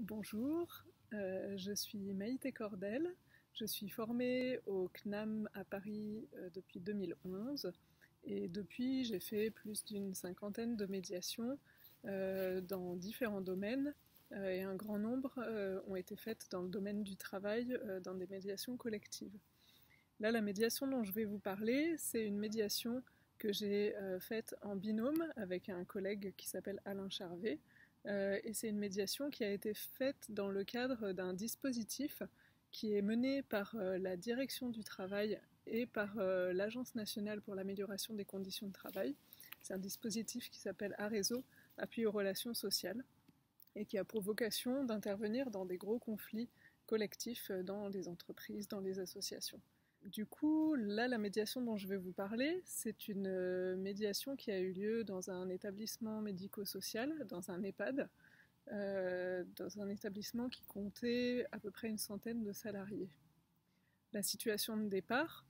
Bonjour, je suis Maïté Cordel, je suis formée au CNAM à Paris depuis 2011 et depuis j'ai fait plus d'une cinquantaine de médiations dans différents domaines et un grand nombre ont été faites dans le domaine du travail dans des médiations collectives. Là, la médiation dont je vais vous parler, c'est une médiation que j'ai faite en binôme avec un collègue qui s'appelle Alain Charvet. Et c'est une médiation qui a été faite dans le cadre d'un dispositif qui est mené par la direction du travail et par l'Agence nationale pour l'amélioration des conditions de travail. C'est un dispositif qui s'appelle ARESO, Appui aux relations sociales, et qui a pour vocation d'intervenir dans des gros conflits collectifs dans les entreprises, dans les associations. Du coup, là, la médiation dont je vais vous parler, c'est une médiation qui a eu lieu dans un établissement médico-social, dans un EHPAD, dans un établissement qui comptait à peu près une centaine de salariés. La situation de départ,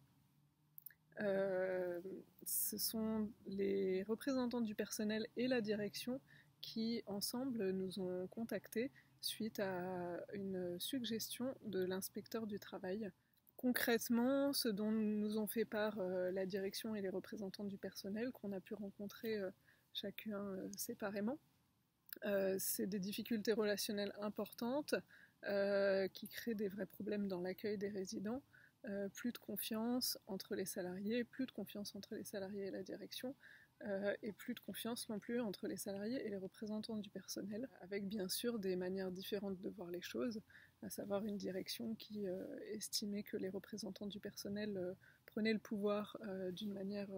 ce sont les représentants du personnel et la direction qui, ensemble, nous ont contactés suite à une suggestion de l'inspecteur du travail. Concrètement, ce dont nous ont fait part la direction et les représentants du personnel, qu'on a pu rencontrer chacun séparément, c'est des difficultés relationnelles importantes qui créent des vrais problèmes dans l'accueil des résidents, plus de confiance entre les salariés, plus de confiance entre les salariés et la direction, et plus de confiance non plus entre les salariés et les représentants du personnel, avec bien sûr des manières différentes de voir les choses, à savoir une direction qui estimait que les représentants du personnel prenaient le pouvoir d'une manière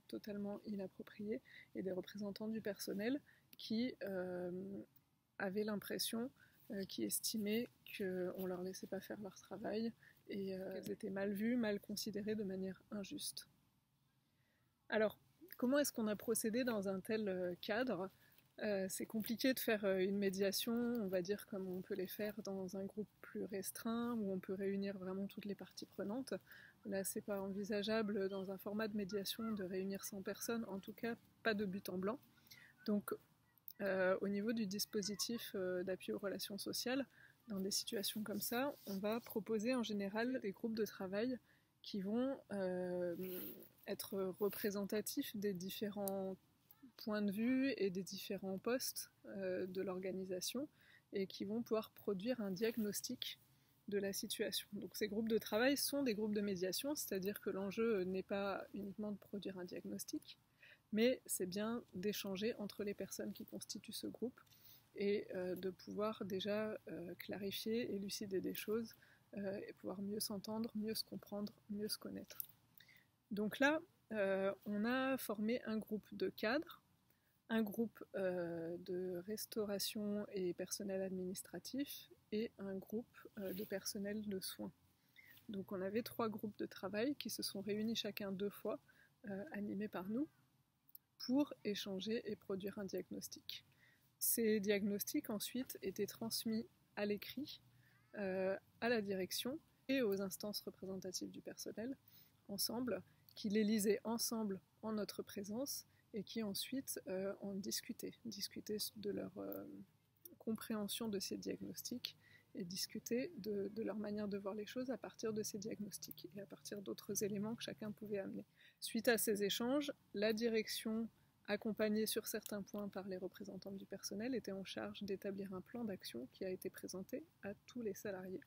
totalement inappropriée, et des représentants du personnel qui avaient l'impression, qui estimaient qu'on ne leur laissait pas faire leur travail et qu'elles étaient mal vues, mal considérées de manière injuste. Alors, comment est-ce qu'on a procédé dans un tel cadre ? C'est compliqué de faire une médiation, on va dire, comme on peut les faire dans un groupe plus restreint, où on peut réunir vraiment toutes les parties prenantes. Là, c'est pas envisageable dans un format de médiation de réunir 100 personnes, en tout cas pas de but en blanc. Donc, au niveau du dispositif d'appui aux relations sociales, dans des situations comme ça, on va proposer en général des groupes de travail qui vont être représentatifs des différents points de vue et des différents postes de l'organisation et qui vont pouvoir produire un diagnostic de la situation. Donc ces groupes de travail sont des groupes de médiation, c'est-à-dire que l'enjeu n'est pas uniquement de produire un diagnostic, mais c'est bien d'échanger entre les personnes qui constituent ce groupe et de pouvoir déjà clarifier, élucider des choses et pouvoir mieux s'entendre, mieux se comprendre, mieux se connaître. Donc là, on a formé un groupe de cadres, un groupe de restauration et personnel administratif et un groupe de personnel de soins. Donc on avait 3 groupes de travail qui se sont réunis chacun 2 fois, animés par nous, pour échanger et produire un diagnostic. Ces diagnostics ensuite étaient transmis à l'écrit, à la direction et aux instances représentatives du personnel, ensemble, qui les lisaient ensemble en notre présence et qui ensuite en discutaient de leur compréhension de ces diagnostics et discutaient de leur manière de voir les choses à partir de ces diagnostics et à partir d'autres éléments que chacun pouvait amener. Suite à ces échanges, la direction, accompagnée sur certains points par les représentants du personnel, était en charge d'établir un plan d'action qui a été présenté à tous les salariés.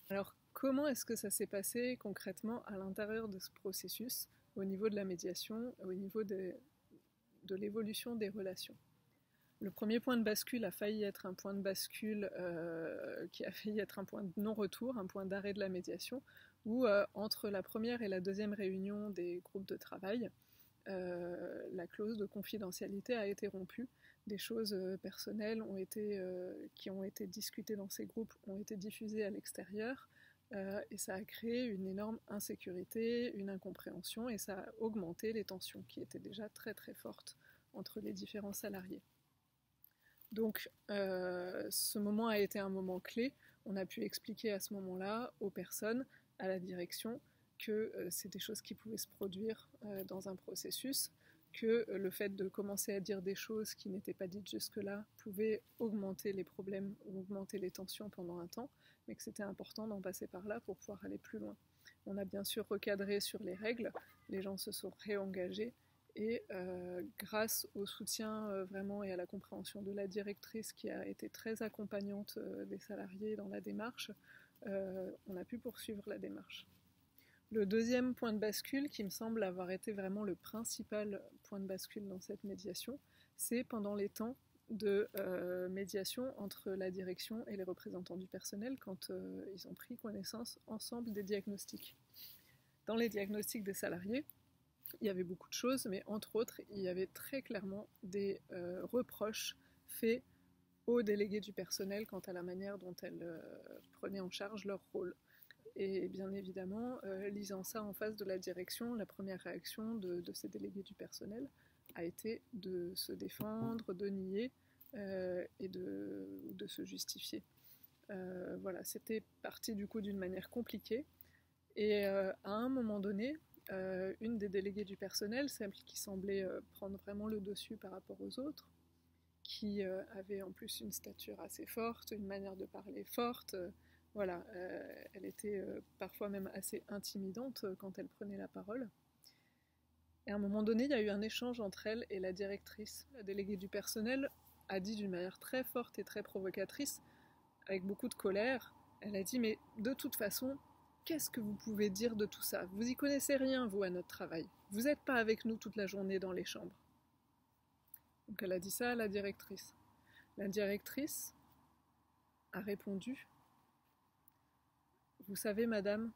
Alors, comment est-ce que ça s'est passé concrètement à l'intérieur de ce processus, au niveau de la médiation, au niveau de l'évolution des relations ? Le premier point de bascule a failli être un point de bascule qui a failli être un point de non-retour, un point d'arrêt de la médiation, où entre la première et la deuxième réunion des groupes de travail, la clause de confidentialité a été rompue. Des choses personnelles qui ont été discutées dans ces groupes ont été diffusées à l'extérieur et ça a créé une énorme insécurité, une incompréhension et ça a augmenté les tensions qui étaient déjà très très fortes entre les différents salariés. Donc ce moment a été un moment clé. On a pu expliquer à ce moment-là aux personnes, à la direction, que c'est des choses qui pouvaient se produire dans un processus, que le fait de commencer à dire des choses qui n'étaient pas dites jusque-là pouvait augmenter les problèmes ou augmenter les tensions pendant un temps, mais que c'était important d'en passer par là pour pouvoir aller plus loin. On a bien sûr recadré sur les règles, les gens se sont réengagés, et grâce au soutien vraiment et à la compréhension de la directrice qui a été très accompagnante des salariés dans la démarche, on a pu poursuivre la démarche. Le deuxième point de bascule, qui me semble avoir été vraiment le principal point de bascule dans cette médiation, c'est pendant les temps de médiation entre la direction et les représentants du personnel quand ils ont pris connaissance ensemble des diagnostics. Dans les diagnostics des salariés, il y avait beaucoup de choses, mais entre autres, il y avait très clairement des reproches faits aux délégués du personnel quant à la manière dont elles prenaient en charge leur rôle. Et bien évidemment, lisant ça en face de la direction, la première réaction de ces délégués du personnel a été de se défendre, de nier et de se justifier. Voilà, c'était parti du coup d'une manière compliquée. Et à un moment donné, une des déléguées du personnel, celle qui semblait prendre vraiment le dessus par rapport aux autres, qui avait en plus une stature assez forte, une manière de parler forte, voilà, elle était parfois même assez intimidante quand elle prenait la parole. Et à un moment donné, il y a eu un échange entre elle et la directrice. La déléguée du personnel a dit d'une manière très forte et très provocatrice, avec beaucoup de colère, elle a dit « Mais de toute façon, qu'est-ce que vous pouvez dire de tout ça? Vous y connaissez rien, vous, à notre travail. Vous n'êtes pas avec nous toute la journée dans les chambres. » Donc elle a dit ça à la directrice. La directrice a répondu « Vous savez, madame,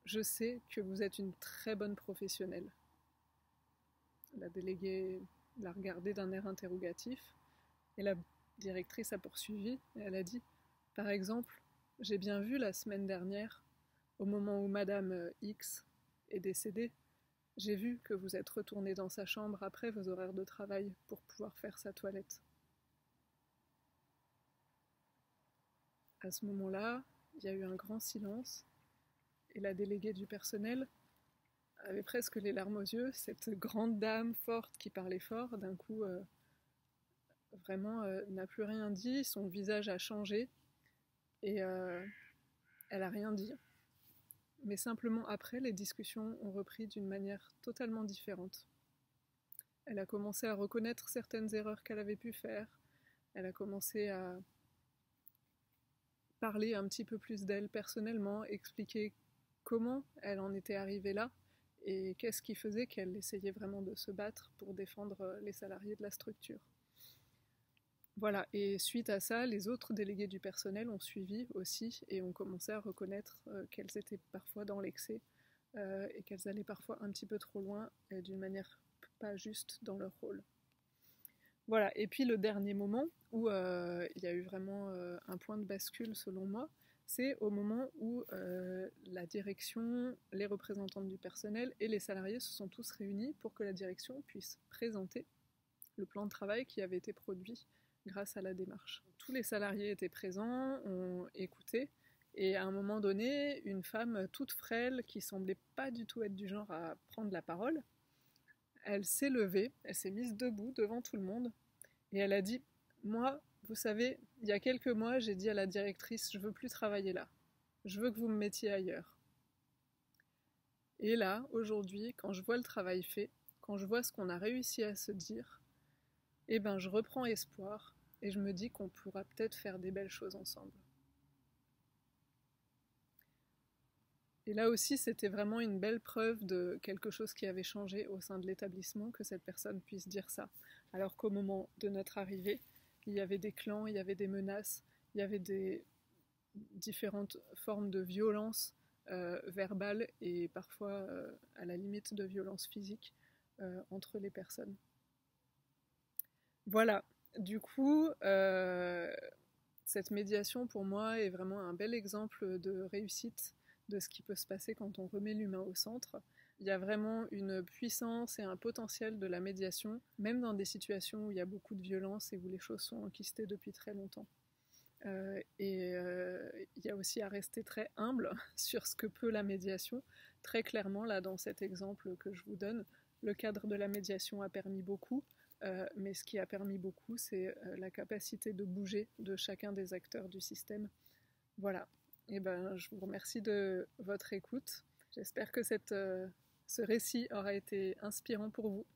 je sais que vous êtes une très bonne professionnelle. » La déléguée l'a regardée d'un air interrogatif et la directrice a poursuivi et elle a dit « Par exemple, j'ai bien vu la semaine dernière, au moment où madame X est décédée, j'ai vu que vous êtes retournée dans sa chambre après vos horaires de travail pour pouvoir faire sa toilette. » À ce moment-là, il y a eu un grand silence et la déléguée du personnel avait presque les larmes aux yeux. Cette grande dame forte qui parlait fort, d'un coup, vraiment n'a plus rien dit, son visage a changé et elle n'a rien dit. Mais simplement après, les discussions ont repris d'une manière totalement différente. Elle a commencé à reconnaître certaines erreurs qu'elle avait pu faire, elle a commencé à parler un petit peu plus d'elle personnellement, expliquer comment elle en était arrivée là et qu'est-ce qui faisait qu'elle essayait vraiment de se battre pour défendre les salariés de la structure. Voilà, et suite à ça, les autres délégués du personnel ont suivi aussi et ont commencé à reconnaître qu'elles étaient parfois dans l'excès et qu'elles allaient parfois un petit peu trop loin d'une manière pas juste dans leur rôle. Voilà, et puis le dernier moment où il y a eu vraiment un point de bascule selon moi, c'est au moment où la direction, les représentants du personnel et les salariés se sont tous réunis pour que la direction puisse présenter le plan de travail qui avait été produit grâce à la démarche. Tous les salariés étaient présents, ont écouté, et à un moment donné, une femme toute frêle qui semblait pas du tout être du genre à prendre la parole, elle s'est levée, elle s'est mise debout devant tout le monde, et elle a dit « Moi, vous savez, il y a quelques mois, j'ai dit à la directrice « Je veux plus travailler là, je veux que vous me mettiez ailleurs. » Et là, aujourd'hui, quand je vois le travail fait, quand je vois ce qu'on a réussi à se dire, eh ben je reprends espoir, et je me dis qu'on pourra peut-être faire des belles choses ensemble. Et là aussi, c'était vraiment une belle preuve de quelque chose qui avait changé au sein de l'établissement, que cette personne puisse dire ça. Alors qu'au moment de notre arrivée, il y avait des clans, il y avait des menaces, il y avait des différentes formes de violence verbale et parfois à la limite de violence physique entre les personnes. Voilà, du coup, cette médiation pour moi est vraiment un bel exemple de réussite de ce qui peut se passer quand on remet l'humain au centre. Il y a vraiment une puissance et un potentiel de la médiation, même dans des situations où il y a beaucoup de violence et où les choses sont enquistées depuis très longtemps. Il y a aussi à rester très humble sur ce que peut la médiation. Très clairement, là, dans cet exemple que je vous donne, le cadre de la médiation a permis beaucoup, mais ce qui a permis beaucoup, c'est la capacité de bouger de chacun des acteurs du système. Voilà. Et ben, je vous remercie de votre écoute. J'espère que ce récit aura été inspirant pour vous.